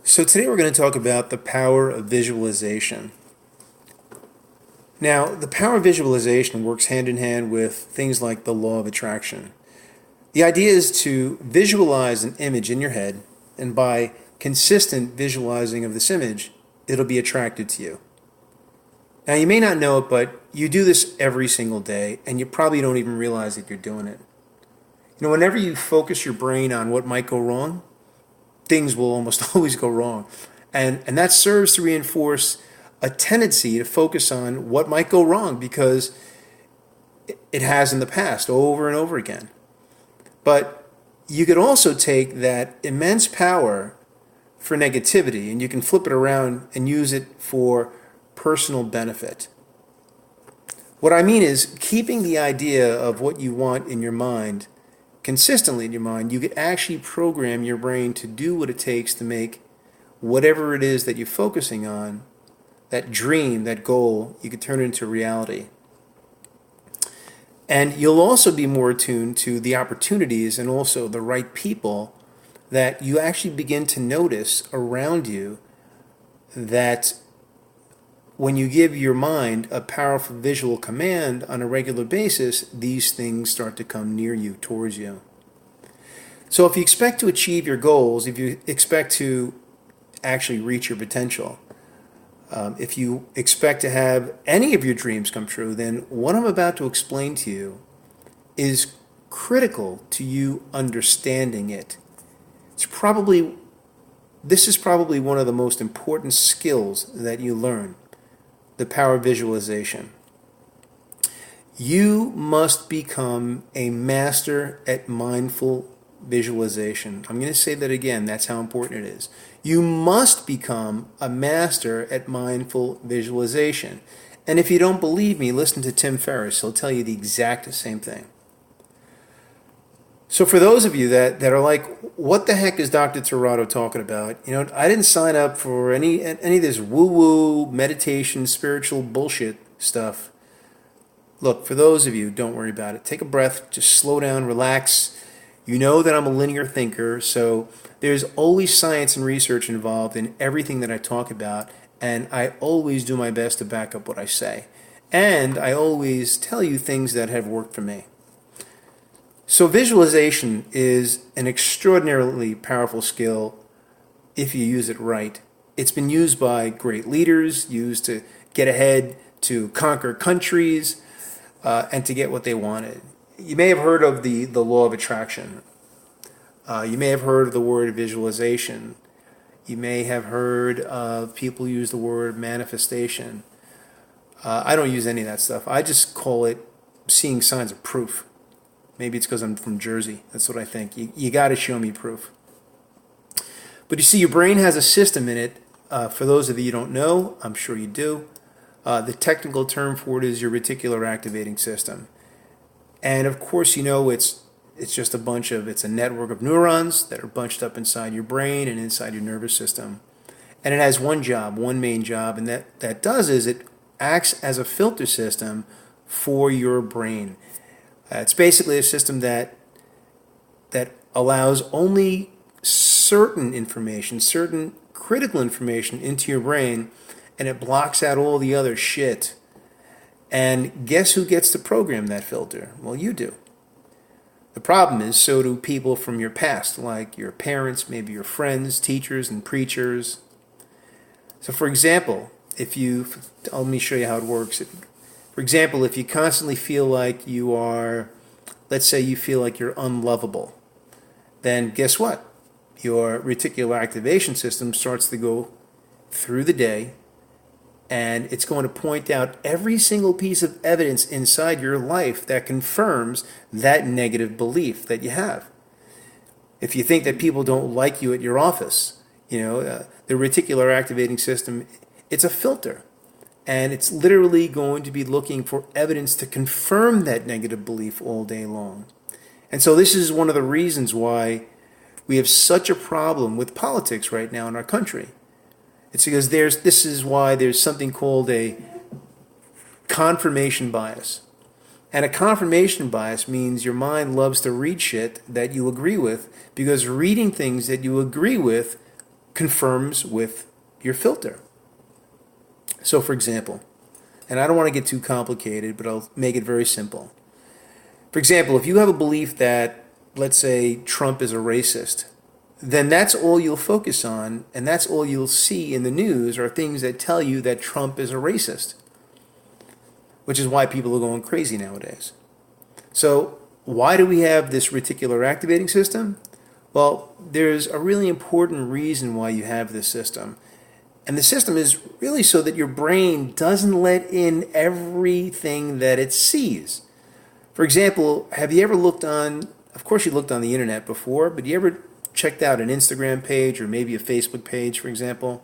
So today we're going to talk about the power of visualization. Now, the power of visualization works hand in hand with things like the law of attraction. The idea is to visualize an image in your head, and by consistent visualizing of this image, it'll be attracted to you. Now, you may not know it, but you do this every single day, and you probably don't even realize that you're doing it. You know, whenever you focus your brain on what might go wrong, things will almost always go wrong. And that serves to reinforce a tendency to focus on what might go wrong because it has in the past over and over again. But you could also take that immense power for negativity and you can flip it around and use it for personal benefit. What I mean is keeping the idea of what you want in your mind consistently in your mind, you could actually program your brain to do what it takes to make whatever it is that you're focusing on, that dream, that goal, you could turn it into reality. And you'll also be more attuned to the opportunities and also the right people that you actually begin to notice around you, that when you give your mind a powerful visual command on a regular basis, these things start to come near you, towards you. So if you expect to achieve your goals, if you expect to actually reach your potential, if you expect to have any of your dreams come true, then what I'm about to explain to you is critical to you understanding it. This is probably one of the most important skills that you learn. The power of visualization. You must become a master at mindful visualization. I'm going to say that again. That's how important it is. You must become a master at mindful visualization. And if you don't believe me, listen to Tim Ferriss. He'll tell you the exact same thing. So for those of you that are like, what the heck is Dr. Tirado talking about? You know, I didn't sign up for any of this woo-woo, meditation, spiritual bullshit stuff. Look, for those of you, don't worry about it. Take a breath, just slow down, relax. You know that I'm a linear thinker, so there's always science and research involved in everything that I talk about, and I always do my best to back up what I say. And I always tell you things that have worked for me. So visualization is an extraordinarily powerful skill if you use it right. It's been used by great leaders, used to get ahead, to conquer countries, and to get what they wanted. You may have heard of the law of attraction. You may have heard of the word visualization. You may have heard of people use the word manifestation. I don't use any of that stuff. I just call it seeing signs of proof. Maybe it's because I'm from Jersey. That's what I think. You got to show me proof. But you see, your brain has a system in it. For those of you who don't know, I'm sure you do. The technical term for it is your reticular activating system. And of course, you know it's just it's a network of neurons that are bunched up inside your brain and inside your nervous system. And it has one job, one main job, and that does is it acts as a filter system for your brain. It's basically a system that allows only certain information, certain critical information into your brain, and it blocks out all the other shit. And guess who gets to program that filter? Well, you do. The problem is, so do people from your past, like your parents, maybe your friends, teachers, and preachers. So for example, let me show you how it works. For example, if you constantly feel like you are, let's say you feel like you're unlovable, then guess what? Your reticular activation system starts to go through the day, and it's going to point out every single piece of evidence inside your life that confirms that negative belief that you have. If you think that people don't like you at your office, the reticular activating system, it's a filter. And it's literally going to be looking for evidence to confirm that negative belief all day long. And so this is one of the reasons why we have such a problem with politics right now in our country. It's because this is why there's something called a confirmation bias. And a confirmation bias means your mind loves to read shit that you agree with, because reading things that you agree with confirms with your filter. So for example, and I don't want to get too complicated, but I'll make it very simple. For example, if you have a belief that, let's say, Trump is a racist, then that's all you'll focus on, and that's all you'll see in the news are things that tell you that Trump is a racist, which is why people are going crazy nowadays. So why do we have this reticular activating system? Well, there's a really important reason why you have this system. And the system is really so that your brain doesn't let in everything that it sees. For example, have you ever looked on, of course you looked on the internet before, but you ever checked out an Instagram page or maybe a Facebook page, for example?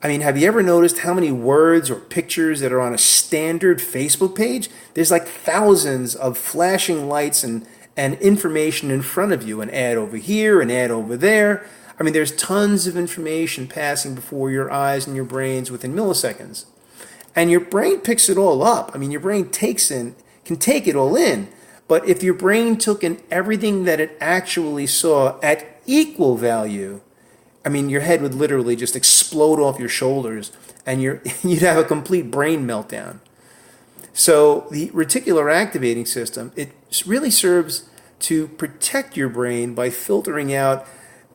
I mean, have you ever noticed how many words or pictures that are on a standard Facebook page? There's like thousands of flashing lights and information in front of you, an ad over here, an ad over there. I mean, there's tons of information passing before your eyes and your brains within milliseconds. And your brain picks it all up. I mean, your brain can take it all in. But if your brain took in everything that it actually saw at equal value, I mean, your head would literally just explode off your shoulders and you'd have a complete brain meltdown. So the reticular activating system, it really serves to protect your brain by filtering out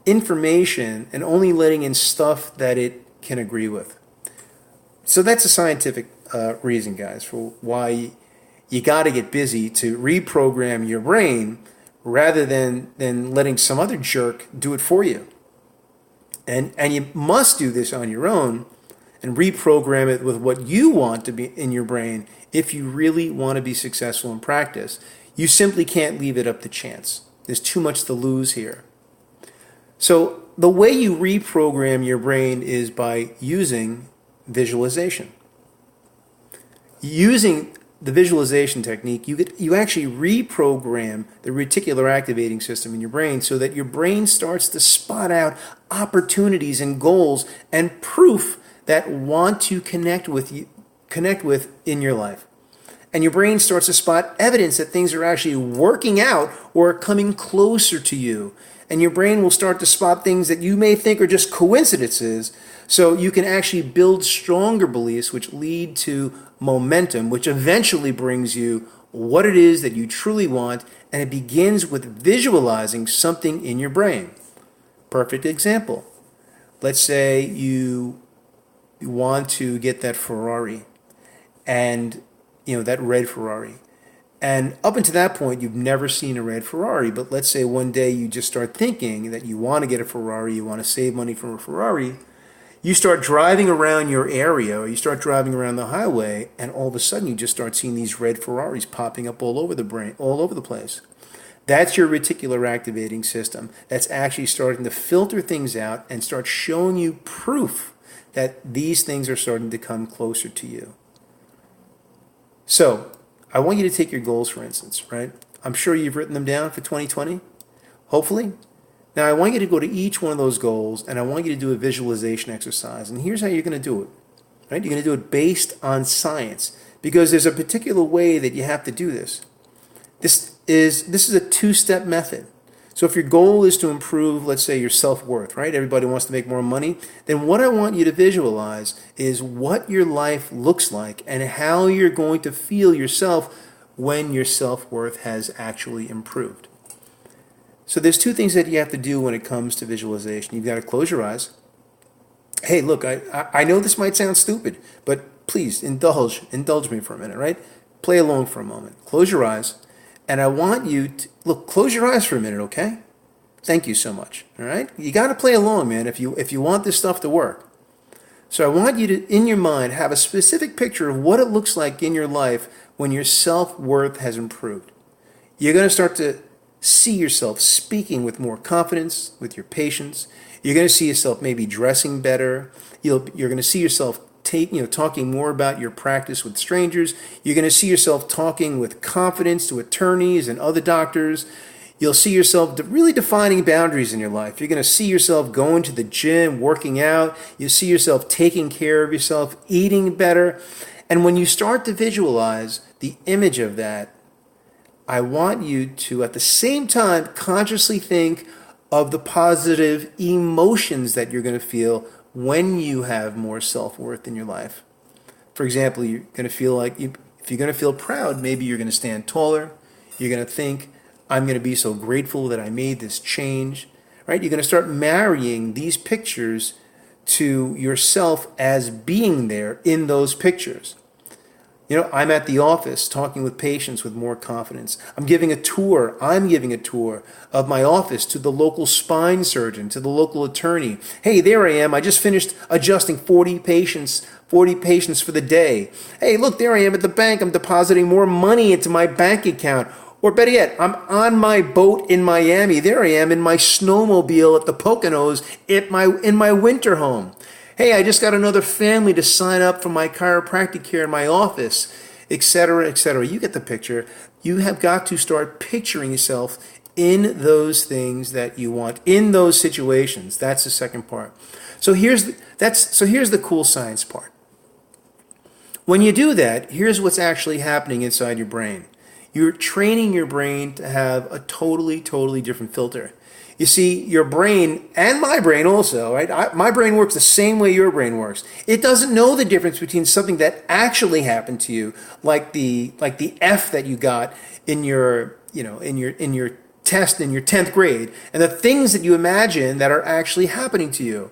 information and only letting in stuff that it can agree with. So that's a scientific reason, guys, for why you got to get busy to reprogram your brain rather than letting some other jerk do it for you. And you must do this on your own and reprogram it with what you want to be in your brain if you really want to be successful in practice. You simply can't leave it up to chance. There's too much to lose here. So the way you reprogram your brain is by using visualization. Using the visualization technique, you actually reprogram the reticular activating system in your brain so that your brain starts to spot out opportunities and goals and proof that want to connect with in your life. And your brain starts to spot evidence that things are actually working out or coming closer to you. And your brain will start to spot things that you may think are just coincidences, so you can actually build stronger beliefs which lead to momentum, which eventually brings you what it is that you truly want, and it begins with visualizing something in your brain. Perfect example. Let's say you want to get that Ferrari, and that red Ferrari. And up until that point, you've never seen a red Ferrari. But let's say one day you just start thinking that you want to get a Ferrari, you want to save money for a Ferrari. You start driving around your area, or you start driving around the highway, and all of a sudden you just start seeing these red Ferraris popping up all over the brain, all over the place. That's your reticular activating system. That's actually starting to filter things out and start showing you proof that these things are starting to come closer to you. So, I want you to take your goals, for instance, right? I'm sure you've written them down for 2020, hopefully. Now, I want you to go to each one of those goals, and I want you to do a visualization exercise. And here's how you're going to do it, right? You're going to do it based on science, because there's a particular way that you have to do this. This is a two-step method. So if your goal is to improve, let's say, your self-worth, right? Everybody wants to make more money. Then what I want you to visualize is what your life looks like and how you're going to feel yourself when your self-worth has actually improved. So there's two things that you have to do when it comes to visualization. You've got to close your eyes. Hey, look, I know this might sound stupid, but please indulge me for a minute, right? Play along for a moment. Close your eyes. And I want you to, close your eyes for a minute, okay? Thank you so much, all right? You got to play along, man, if you want this stuff to work. So I want you to, in your mind, have a specific picture of what it looks like in your life when your self-worth has improved. You're going to start to see yourself speaking with more confidence, with your patience. You're going to see yourself maybe dressing better. You're going to see yourself talking more about your practice with strangers. You're going to see yourself talking with confidence to attorneys and other doctors. You'll see yourself really defining boundaries in your life. You're going to see yourself going to the gym, working out. You see yourself taking care of yourself, eating better. And when you start to visualize the image of that, I want you to, at the same time, consciously think of the positive emotions that you're going to feel when you have more self-worth in your life. For example, you're going to feel like, if you're going to feel proud, maybe you're going to stand taller. You're going to think, I'm going to be so grateful that I made this change, right? You're going to start marrying these pictures to yourself as being there in those pictures. You know, I'm at the office talking with patients with more confidence. I'm giving a tour of my office to the local spine surgeon, to the local attorney. Hey, there I am. I just finished adjusting 40 patients for the day. Hey, look, there I am at the bank. I'm depositing more money into my bank account. Or better yet, I'm on my boat in Miami. There I am in my snowmobile at the Poconos in my winter home. Hey, I just got another family to sign up for my chiropractic care in my office, etc., etc. You get the picture. You have got to start picturing yourself in those things that you want, in those situations. That's the second part. So here's the cool science part. When you do that, here's what's actually happening inside your brain. You're training your brain to have a totally, totally different filter. You see, your brain, and my brain also, right? My brain works the same way your brain works. It doesn't know the difference between something that actually happened to you, like the F that you got in your test in your 10th grade, and the things that you imagine that are actually happening to you.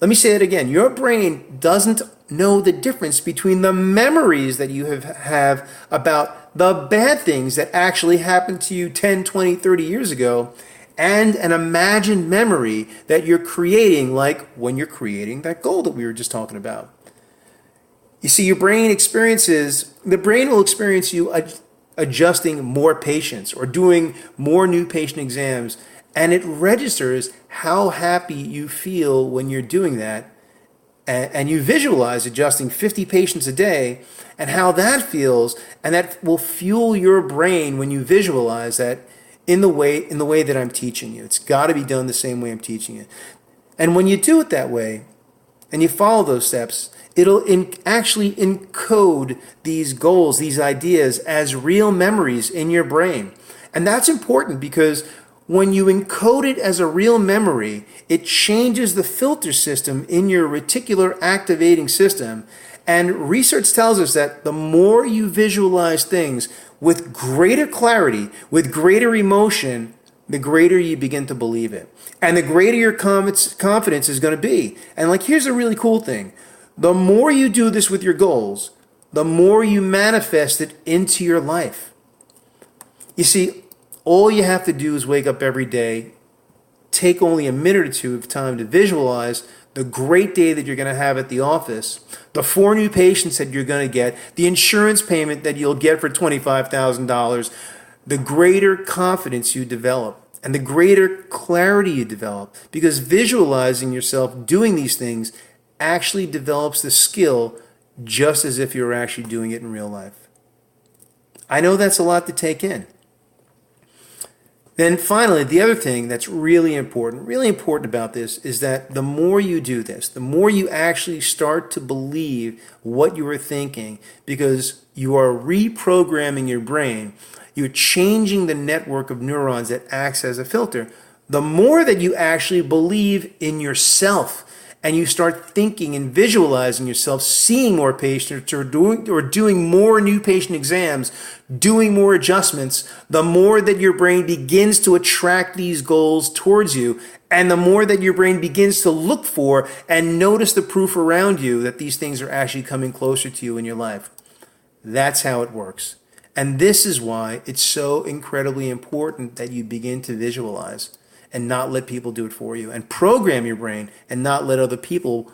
Let me say it again. Your brain doesn't know the difference between the memories that you have about the bad things that actually happened to you 10, 20, 30 years ago, and an imagined memory that you're creating, like when you're creating that goal that we were just talking about. You see, the brain will experience you adjusting more patients or doing more new patient exams, and it registers how happy you feel when you're doing that, and you visualize adjusting 50 patients a day and how that feels, and that will fuel your brain when you visualize that in the way that I'm teaching you. It's got to be done the same way I'm teaching it. And when you do it that way and you follow those steps, it'll actually encode these goals, these ideas as real memories in your brain. And that's important because when you encode it as a real memory, it changes the filter system in your reticular activating system. And research tells us that the more you visualize things with greater clarity, with greater emotion, the greater you begin to believe it. And the greater your confidence is going to be. And here's a really cool thing. The more you do this with your goals, the more you manifest it into your life. You see, all you have to do is wake up every day, take only a minute or two of time to visualize the great day that you're going to have at the office, the 4 new patients that you're going to get, the insurance payment that you'll get for $25,000, the greater confidence you develop and the greater clarity you develop, because visualizing yourself doing these things actually develops the skill just as if you were actually doing it in real life. I know that's a lot to take in. Then finally, the other thing that's really important about this is that the more you do this, the more you actually start to believe what you were thinking, because you are reprogramming your brain. You're changing the network of neurons that acts as a filter. The more that you actually believe in yourself, and you start thinking and visualizing yourself seeing more patients or doing more new patient exams, doing more adjustments, the more that your brain begins to attract these goals towards you, and the more that your brain begins to look for and notice the proof around you that these things are actually coming closer to you in your life. That's how it works. And this is why it's so incredibly important that you begin to visualize and not let people do it for you, and program your brain and not let other people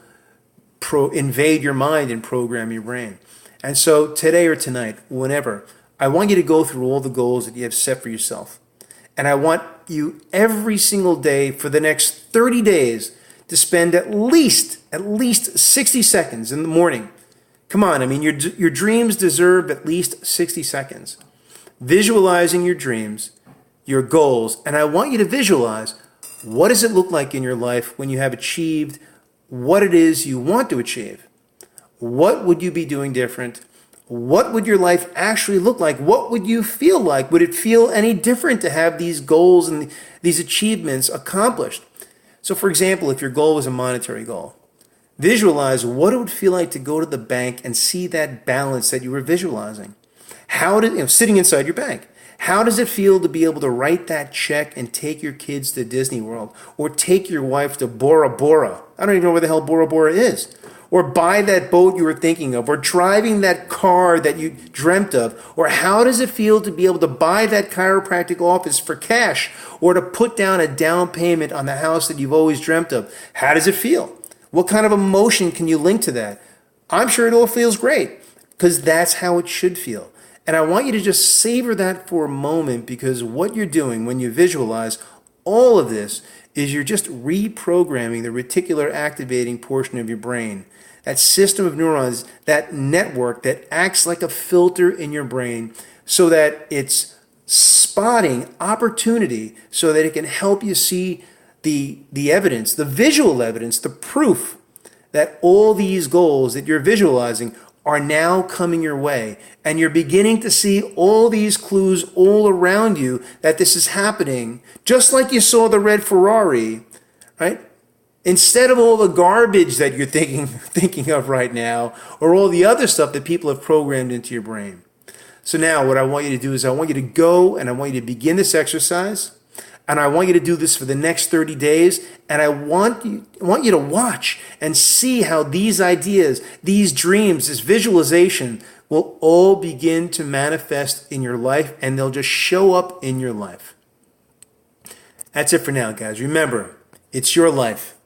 invade your mind and program your brain. And so today or tonight, whenever, I want you to go through all the goals that you have set for yourself. And I want you every single day for the next 30 days to spend at least 60 seconds in the morning. Come on, I mean, your dreams deserve at least 60 seconds. Visualizing your dreams, your goals, and I want you to visualize what does it look like in your life when you have achieved what it is you want to achieve. What would you be doing different? what would your life actually look like? What would you feel like? Would it feel any different to have these goals and these achievements accomplished? So for example, if your goal was a monetary goal, visualize what it would feel like to go to the bank and see that balance that you were visualizing. Sitting inside your bank. How does it feel to be able to write that check and take your kids to Disney World, or take your wife to Bora Bora? I don't even know where the hell Bora Bora is. Or buy that boat you were thinking of, or driving that car that you dreamt of. Or how does it feel to be able to buy that chiropractic office for cash, or to put down a down payment on the house that you've always dreamt of? How does it feel? What kind of emotion can you link to that? I'm sure it all feels great, because that's how it should feel. And I want you to just savor that for a moment, because what you're doing when you visualize all of this is you're just reprogramming the reticular activating portion of your brain. That system of neurons, that network that acts like a filter in your brain, so that it's spotting opportunity, so that it can help you see the evidence, the visual evidence, the proof that all these goals that you're visualizing are now coming your way. And you're beginning to see all these clues all around you that this is happening, just like you saw the red Ferrari, right? Instead of all the garbage that you're thinking of right now, or all the other stuff that people have programmed into your brain. So now what I want you to do is I want you to go and I want you to begin this exercise. And I want you to do this for the next 30 days. And I want you to watch and see how these ideas, these dreams, this visualization will all begin to manifest in your life, and they'll just show up in your life. That's it for now, guys. Remember, it's your life.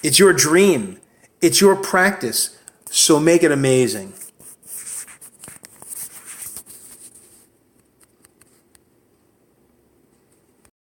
It's your dream. It's your practice. So make it amazing.